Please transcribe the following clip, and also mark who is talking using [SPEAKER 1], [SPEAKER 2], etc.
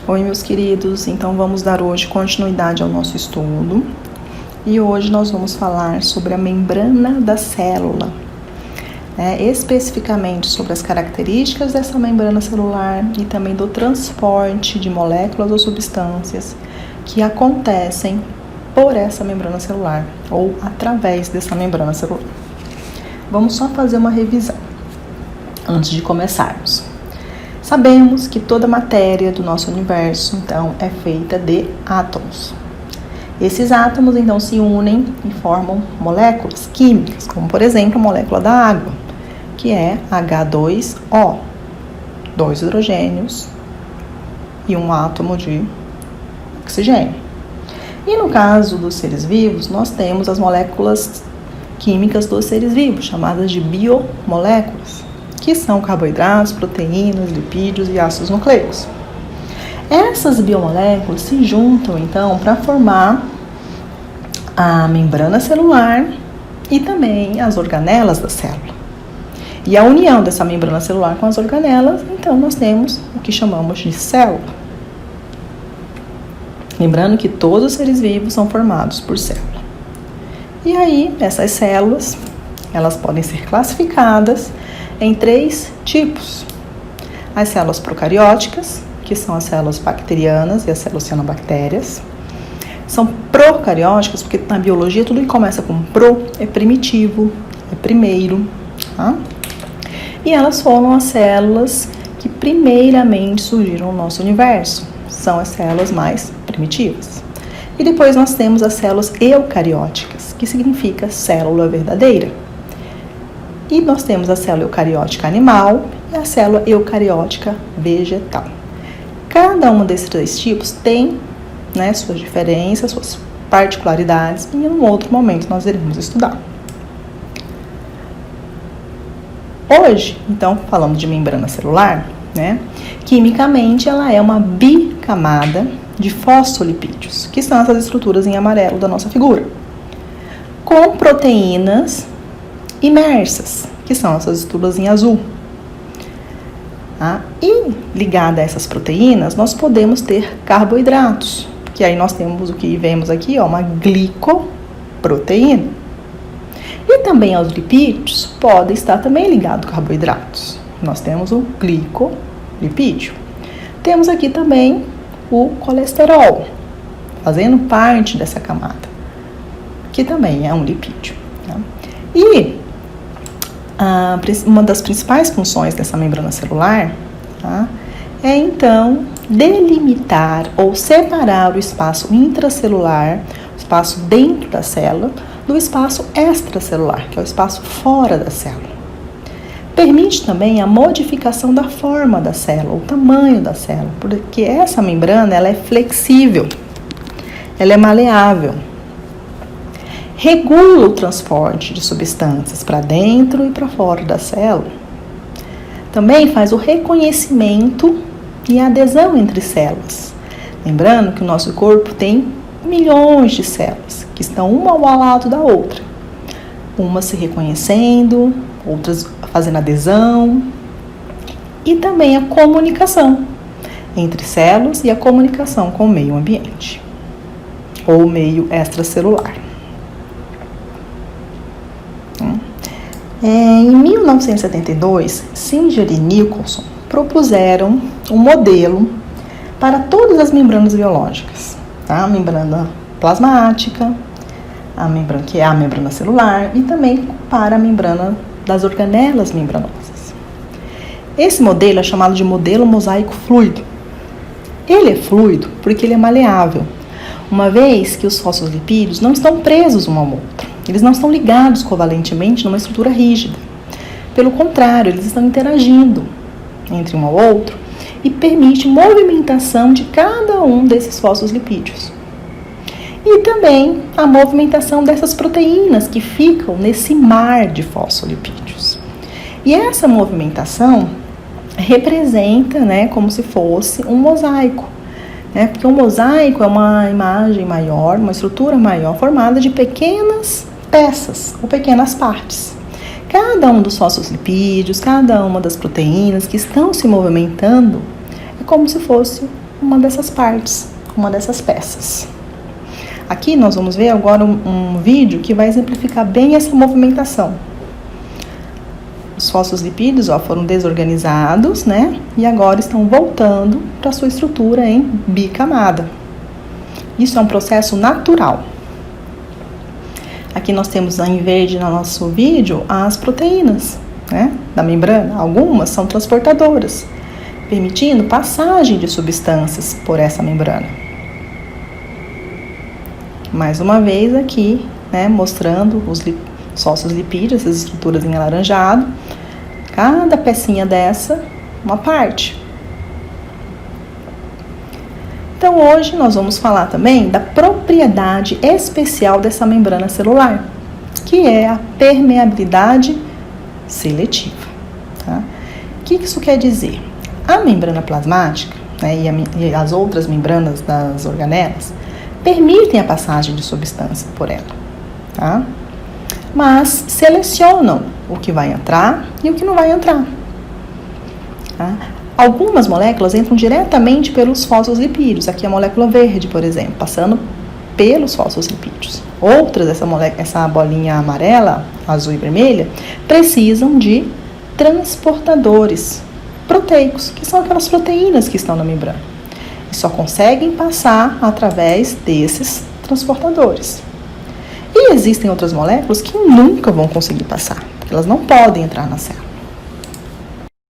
[SPEAKER 1] Oi, meus queridos, então vamos dar hoje continuidade ao nosso estudo e hoje nós vamos falar sobre a membrana da célula, especificamente sobre as características dessa membrana celular e também do transporte de moléculas ou substâncias que acontecem por essa membrana celular ou através dessa membrana celular. Vamos só fazer uma revisão antes de começarmos. Sabemos que toda matéria do nosso universo, então, é feita de átomos. Esses átomos, então, se unem e formam moléculas químicas, como, por exemplo, a molécula da água, que é H2O, 2 hidrogênios e um átomo de oxigênio. E no caso dos seres vivos, nós temos as moléculas químicas dos seres vivos, chamadas de biomoléculas, que são carboidratos, proteínas, lipídios e ácidos nucleicos. Essas biomoléculas se juntam, então, para formar a membrana celular e também as organelas da célula. E a união dessa membrana celular com as organelas, então, nós temos o que chamamos de célula. Lembrando que todos os seres vivos são formados por célula. E aí, essas células, elas podem ser classificadas em 3 tipos. As células procarióticas, que são as células bacterianas e as células cianobactérias. São procarióticas porque na biologia tudo que começa com pro é primitivo, é primeiro. Tá? E elas foram as células que primeiramente surgiram no nosso universo. São as células mais primitivas. E depois nós temos as células eucarióticas, que significa célula verdadeira. E nós temos a célula eucariótica animal e a célula eucariótica vegetal. Cada um desses 3 tipos tem, suas diferenças, suas particularidades, e em um outro momento nós iremos estudar. Hoje, então, falando de membrana celular, quimicamente ela é uma bicamada de fosfolipídios, que são essas estruturas em amarelo da nossa figura, com proteínas imersas, que são essas estruturas em azul. E ligada a essas proteínas, nós podemos ter carboidratos, que aí nós temos o que vemos aqui, uma glicoproteína. E também aos lipídios pode estar também ligado a carboidratos. Nós temos o glicolipídio. Temos aqui também o colesterol, fazendo parte dessa camada, que também é um lipídio. E uma das principais funções dessa membrana celular é, então, delimitar ou separar o espaço intracelular, o espaço dentro da célula, do espaço extracelular, que é o espaço fora da célula. Permite também a modificação da forma da célula, o tamanho da célula, porque essa membrana ela é flexível, ela é maleável. Regula o transporte de substâncias para dentro e para fora da célula. Também faz o reconhecimento e a adesão entre células. Lembrando que o nosso corpo tem milhões de células, que estão uma ao lado da outra. Uma se reconhecendo, outras fazendo adesão. E também a comunicação entre células e a comunicação com o meio ambiente, ou meio extracelular. Em 1972, Singer e Nicholson propuseram um modelo para todas as membranas biológicas, a membrana plasmática, a membrana que é a membrana celular e também para a membrana das organelas membranosas. Esse modelo é chamado de modelo mosaico fluido. Ele é fluido porque ele é maleável, uma vez que os fosfolipídios não estão presos um ao outro. Eles não estão ligados covalentemente numa estrutura rígida. Pelo contrário, eles estão interagindo entre um ao outro e permite movimentação de cada um desses fosfolipídios. E também a movimentação dessas proteínas que ficam nesse mar de fosfolipídios. E essa movimentação representa, como se fosse um mosaico. Porque um mosaico é uma imagem maior, uma estrutura maior, formada de pequenas peças ou pequenas partes. Cada um dos fosfolipídios, cada uma das proteínas que estão se movimentando é como se fosse uma dessas partes, uma dessas peças. Aqui nós vamos ver agora um vídeo que vai exemplificar bem essa movimentação. Os fosfolipídios foram desorganizados, né? E agora estão voltando para sua estrutura em bicamada. Isso é um processo natural. Aqui nós temos em verde no nosso vídeo as proteínas, né, da membrana. Algumas são transportadoras, permitindo passagem de substâncias por essa membrana. Mais uma vez aqui, né, mostrando os fosfolipídios, essas estruturas em alaranjado. Cada pecinha dessa, uma parte. Então, hoje nós vamos falar também da propriedade especial dessa membrana celular, que é a permeabilidade seletiva. Tá? O que isso quer dizer? A membrana plasmática, né, e as outras membranas das organelas permitem a passagem de substância por ela, tá? Mas selecionam o que vai entrar e o que não vai entrar. Tá? Algumas moléculas entram diretamente pelos fosfolipídios. Aqui a molécula verde, por exemplo, passando pelos fosfolipídios. Outras, essa bolinha amarela, azul e vermelha, precisam de transportadores proteicos, que são aquelas proteínas que estão na membrana. E só conseguem passar através desses transportadores. E existem outras moléculas que nunca vão conseguir passar, porque elas não podem entrar na célula.